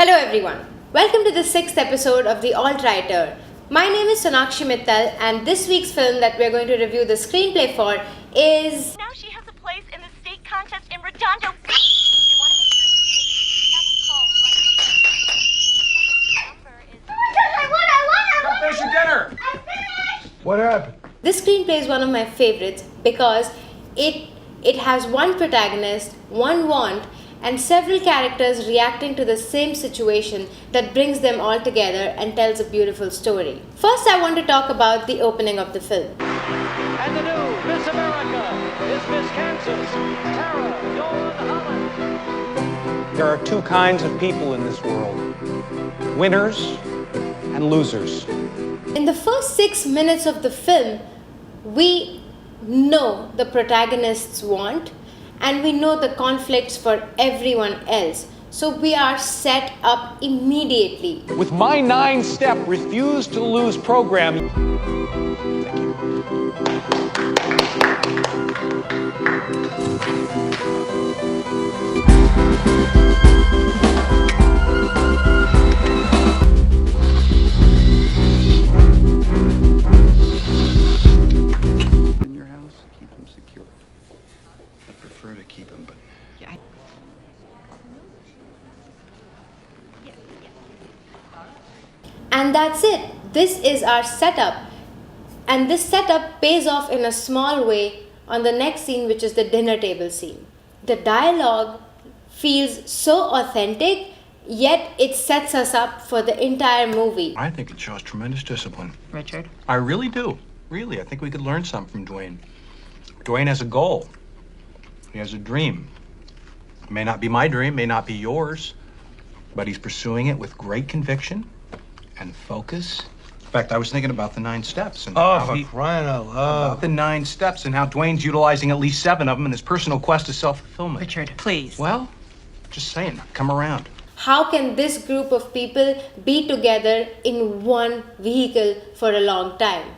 Hello everyone. Welcome to the 6th episode of The Alt-Writer. My name is Sonakshi Mittal and this week's film that we're going to review the screenplay for is... Now she has a place in the state contest in Redondo Beach. They want to make sure she makes that call right away. Oh my gosh, I won! Finish your dinner! I'm finished! What happened? This screenplay is one of my favorites because it has one protagonist, one want, and several characters reacting to the same situation that brings them all together and tells a beautiful story. First, I want to talk about the opening of the film. And the new Miss America is Miss Kansas, Tara Dawn Holland. There are two kinds of people in this world, winners and losers. In the first 6 minutes of the film, we know the protagonists want and we know the conflicts for everyone else. So we are set up immediately. With my 9-step refuse to lose program. Thank you. In your house, keep them secure. I prefer to keep them, but And that's it. This is our setup. And this setup pays off in a small way on the next scene, which is the dinner table scene. The dialogue feels so authentic, yet it sets us up for the entire movie. I think it shows tremendous discipline. Richard? I really do. Really, I think we could learn something from Dwayne. Dwayne has a goal. He has a dream. It may not be my dream, may not be yours, but he's pursuing it with great conviction and focus. In fact, I was thinking about the 9 steps and Crying out loud. about the 9 steps and how Dwayne's utilizing at least 7 of them in his personal quest to self-fulfillment. Richard, please. Well, just saying, come around. How can this group of people be together in one vehicle for a long time?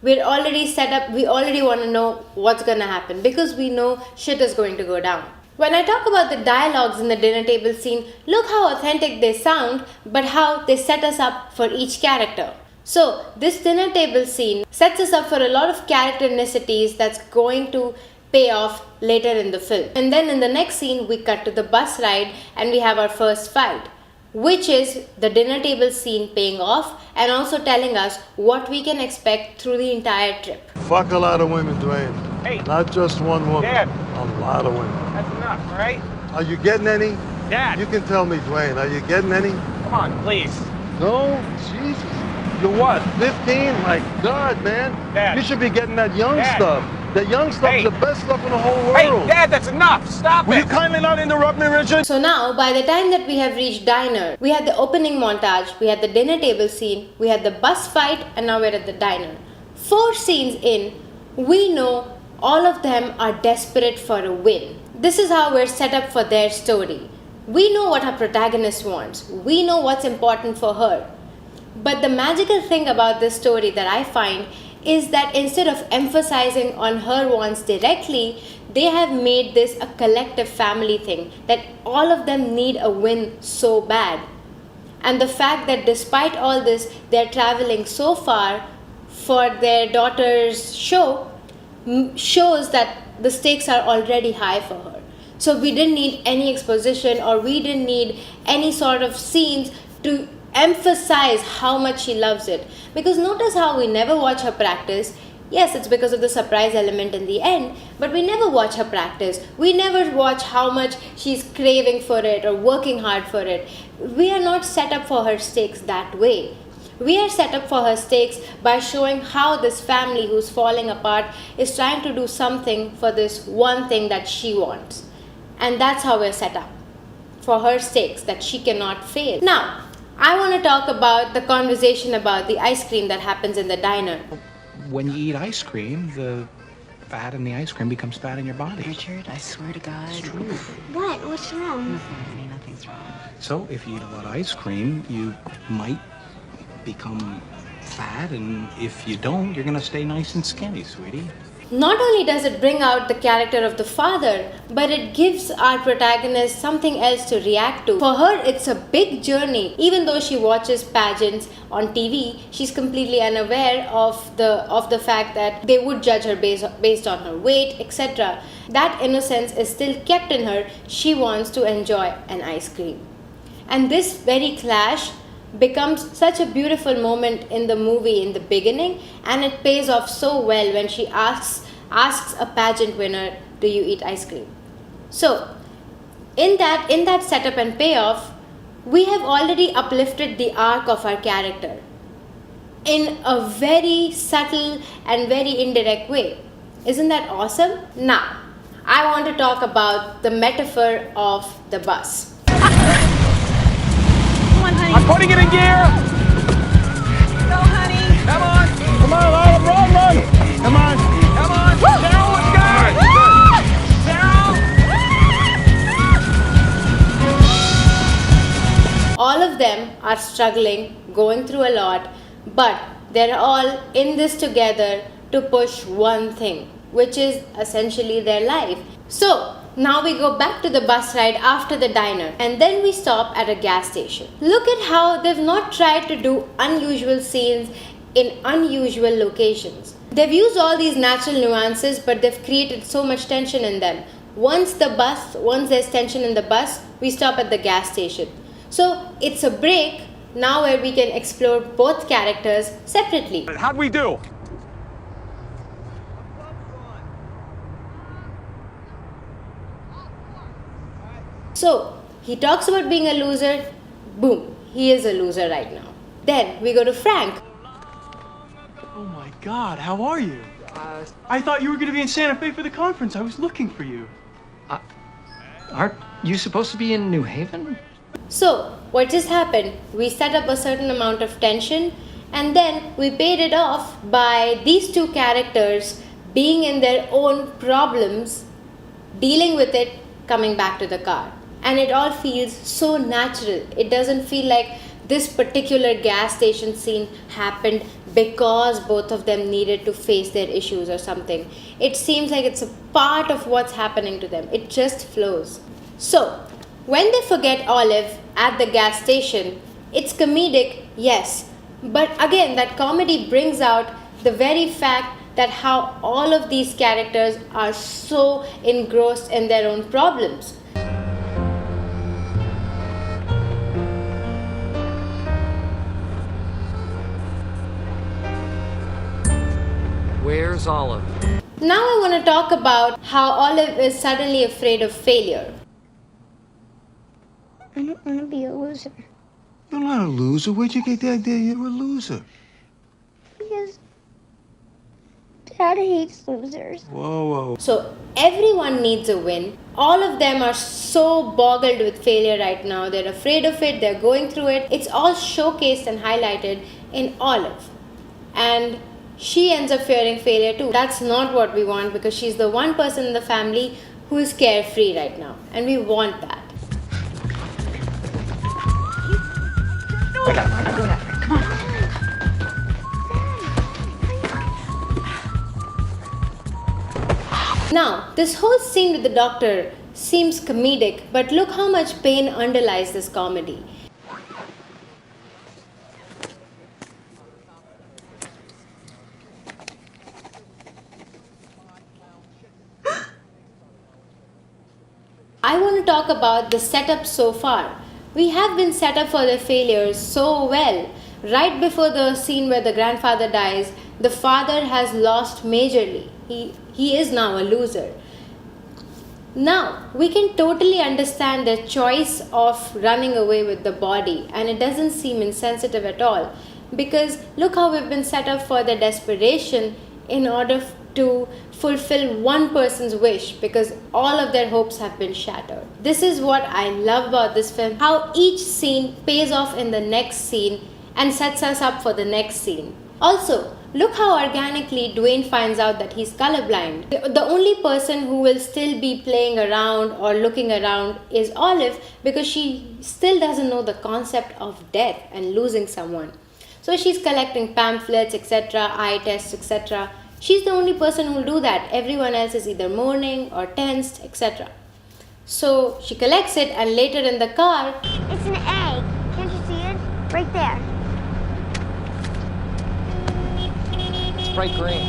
We're already set up, we already want to know what's going to happen because we know shit is going to go down. When I talk about the dialogues in the dinner table scene, look how authentic they sound, but how they set us up for each character. So, this dinner table scene sets us up for a lot of charactericities that's going to pay off later in the film. And then in the next scene, we cut to the bus ride and we have our first fight, which is the dinner table scene paying off and also telling us what we can expect through the entire trip. Fuck a lot of women, Dwayne. Hey. Not just one woman. Dad. A lot of women. That's enough, right? Are you getting any? Dad. You can tell me, Dwayne. Are you getting any? Come on, please. No? Jesus. You're what, 15? My God, man. Dad. You should be getting that young Dad. stuff. That young stuff is Hey. the best stuff in the whole Hey, world. Dad, that's enough. Stop Will it. you kindly not interrupt me, Richard? So now, by the time that we have reached diner, we had the opening montage, we had the dinner table scene, we had the bus fight, and now we're at the diner. 4 scenes in, we know all of them are desperate for a win. This is how we're set up for their story. We know what our protagonist wants. We know what's important for her. But the magical thing about this story that I find is that instead of emphasizing on her wants directly, they have made this a collective family thing, that all of them need a win so bad. And the fact that despite all this, they're traveling so far for their daughter's show shows that the stakes are already high for her. So we didn't need any exposition or we didn't need any sort of scenes to emphasize how much she loves it. Because notice how we never watch her practice. Yes, it's because of the surprise element in the end, but we never watch her practice. We never watch how much she's craving for it or working hard for it. We are not set up for her stakes that way. We are set up for her stakes by showing how this family who's falling apart is trying to do something for this one thing that she wants. And that's how we're set up, for her stakes that she cannot fail. Now, I want to talk about the conversation about the ice cream that happens in the diner. When you eat ice cream, the fat in the ice cream becomes fat in your body. Richard, I swear to God. It's true. What? What's wrong? Nothing, nothing's wrong. So if you eat a lot of ice cream, you might become fat, and if you don't, you're gonna stay nice and skinny, sweetie. Not only does it bring out the character of the father, but it gives our protagonist something else to react to. For her, it's a big journey. Even though she watches pageants on TV, she's completely unaware of the fact that they would judge her based on her weight, etc. That innocence is still kept in her. She wants to enjoy an ice cream. And this very clash becomes such a beautiful moment in the movie in the beginning, and it pays off so well when she asks a pageant winner, do you eat ice cream? So in that setup and payoff, we have already uplifted the arc of our character in a very subtle and very indirect way. Isn't that awesome? Now I want to talk about the metaphor of the bus. I'm putting it in gear. Go, honey. Come on. Come on, Lila, run. Come on. Come on. Sarah, let's go. Sarah. All of them are struggling, going through a lot, but they're all in this together to push one thing, which is essentially their life. So now we go back to the bus ride after the diner, and then we stop at a gas station. Look at how they've not tried to do unusual scenes in unusual locations. They've used all these natural nuances, but they've created so much tension in them. Once there's tension in the bus, we stop at the gas station. So it's a break now where we can explore both characters separately. How'd we do? So he talks about being a loser. Boom, he is a loser right now. Then we go to Frank. Oh my God, how are you? I thought you were going to be in Santa Fe for the conference. I was looking for you. Aren't you supposed to be in New Haven? So what just happened? We set up a certain amount of tension, and then we paid it off by these two characters being in their own problems, dealing with it, coming back to the car. And it all feels so natural. It doesn't feel like this particular gas station scene happened because both of them needed to face their issues or something. It seems like it's a part of what's happening to them. It just flows. So when they forget Olive at the gas station, it's comedic, yes. But again, that comedy brings out the very fact that how all of these characters are so engrossed in their own problems. Where's Olive? Now I want to talk about how Olive is suddenly afraid of failure. I don't want to be a loser. You're not a loser. Where'd you get the idea you're a loser? Because Dad hates losers. Whoa. So everyone needs a win. All of them are so boggled with failure right now. They're afraid of it. They're going through it. It's all showcased and highlighted in Olive. And she ends up fearing failure too. That's not what we want, because she's the one person in the family who is carefree right now. And we want that. Go that way. Come on. Now, this whole scene with the doctor seems comedic, but look how much pain underlies this comedy. I want to talk about the setup so far. We have been set up for their failures so well. Right before the scene where the grandfather dies, the father has lost majorly. He is now a loser. Now, we can totally understand their choice of running away with the body, and it doesn't seem insensitive at all, because look how we've been set up for their desperation in order to fulfill one person's wish, because all of their hopes have been shattered. This is what I love about this film, how each scene pays off in the next scene and sets us up for the next scene. Also, look how organically Dwayne finds out that he's colorblind. The only person who will still be playing around or looking around is Olive, because she still doesn't know the concept of death and losing someone. So she's collecting pamphlets, etc., eye tests, etc., She's the only person who will do that. Everyone else is either mourning or tensed, etc. So she collects it, and later in the car, It's an egg. Can't you see it? Right there. It's bright green.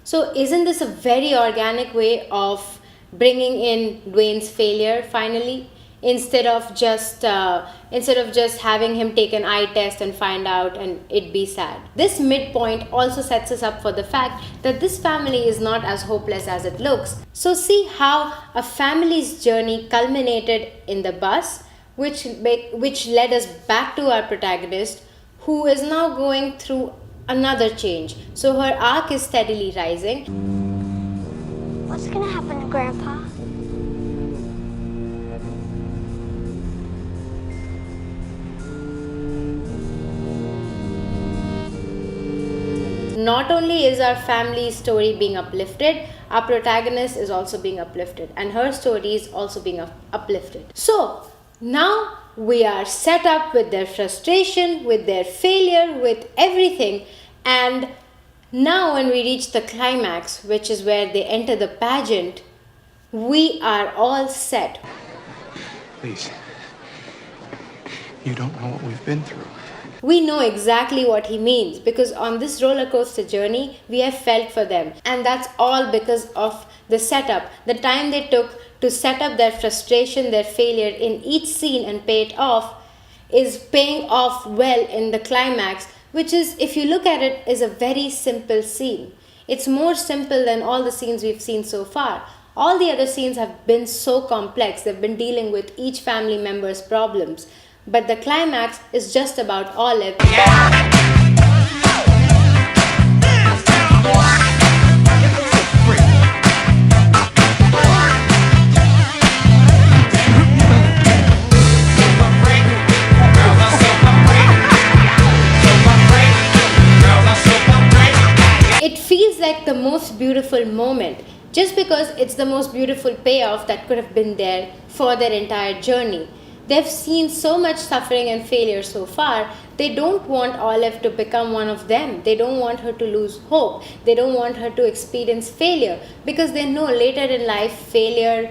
so isn't this a very organic way of bringing in Dwayne's failure finally? Instead of just having him take an eye test and find out and it be sad. This midpoint also sets us up for the fact that this family is not as hopeless as it looks. So see how a family's journey culminated in the bus, which led us back to our protagonist, who is now going through another change. So her arc is steadily rising. What's gonna happen to Grandpa? Not only is our family's story being uplifted, our protagonist is also being uplifted, and her story is also being uplifted. So now we are set up with their frustration, with their failure, with everything, and now when we reach the climax, which is where they enter the pageant, we are all set. Please. You don't know what we've been through. We know exactly what he means, because on this roller coaster journey, we have felt for them. And that's all because of the setup. The time they took to set up their frustration, their failure in each scene and pay it off is paying off well in the climax, which is, if you look at it, is a very simple scene. It's more simple than all the scenes we've seen so far. All the other scenes have been so complex. They've been dealing with each family member's problems. But the climax is just about Olive. It feels like the most beautiful moment, just because it's the most beautiful payoff that could have been there for their entire journey. They've seen so much suffering and failure so far. They don't want Olive to become one of them. They don't want her to lose hope. They don't want her to experience failure, because they know later in life failure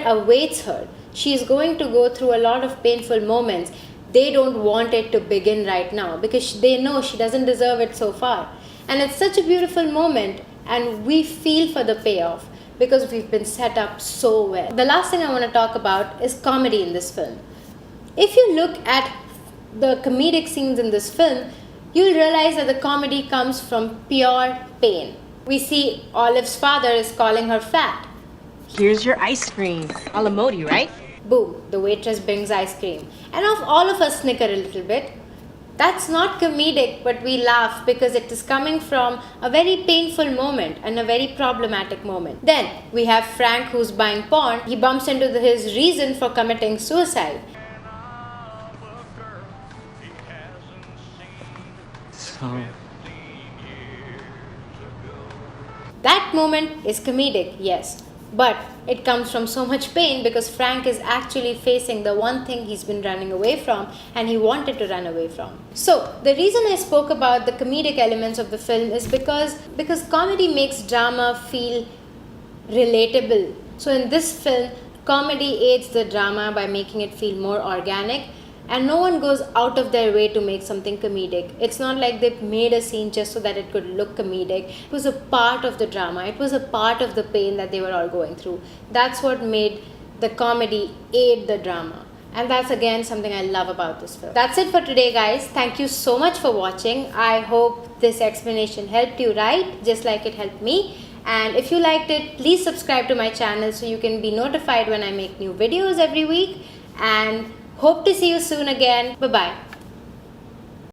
awaits her. She is going to go through a lot of painful moments. They don't want it to begin right now, because they know she doesn't deserve it so far. And it's such a beautiful moment, and we feel for the payoff, because we've been set up so well. The last thing I want to talk about is comedy in this film. If you look at the comedic scenes in this film, you'll realize that the comedy comes from pure pain. We see Olive's father is calling her fat. Here's your ice cream. A la Modi, right? Boom, the waitress brings ice cream. And all of us snicker a little bit. That's not comedic, but we laugh because it is coming from a very painful moment and a very problematic moment. Then we have Frank, who's buying porn. He bumps into his reason for committing suicide. So, That moment is comedic, yes. But it comes from so much pain, because Frank is actually facing the one thing he's been running away from and he wanted to run away from. So the reason I spoke about the comedic elements of the film is because comedy makes drama feel relatable. So in this film, comedy aids the drama by making it feel more organic, and no one goes out of their way to make something comedic. It's not like they made a scene just so that it could look comedic. It was a part of the drama. It was a part of the pain that they were all going through. That's what made the comedy aid the drama. And that's again something I love about this film. That's it for today, guys. Thank you so much for watching. I hope this explanation helped you, right? Just like it helped me. And if you liked it, please subscribe to my channel so you can be notified when I make new videos every week. And hope to see you soon again. Bye-bye.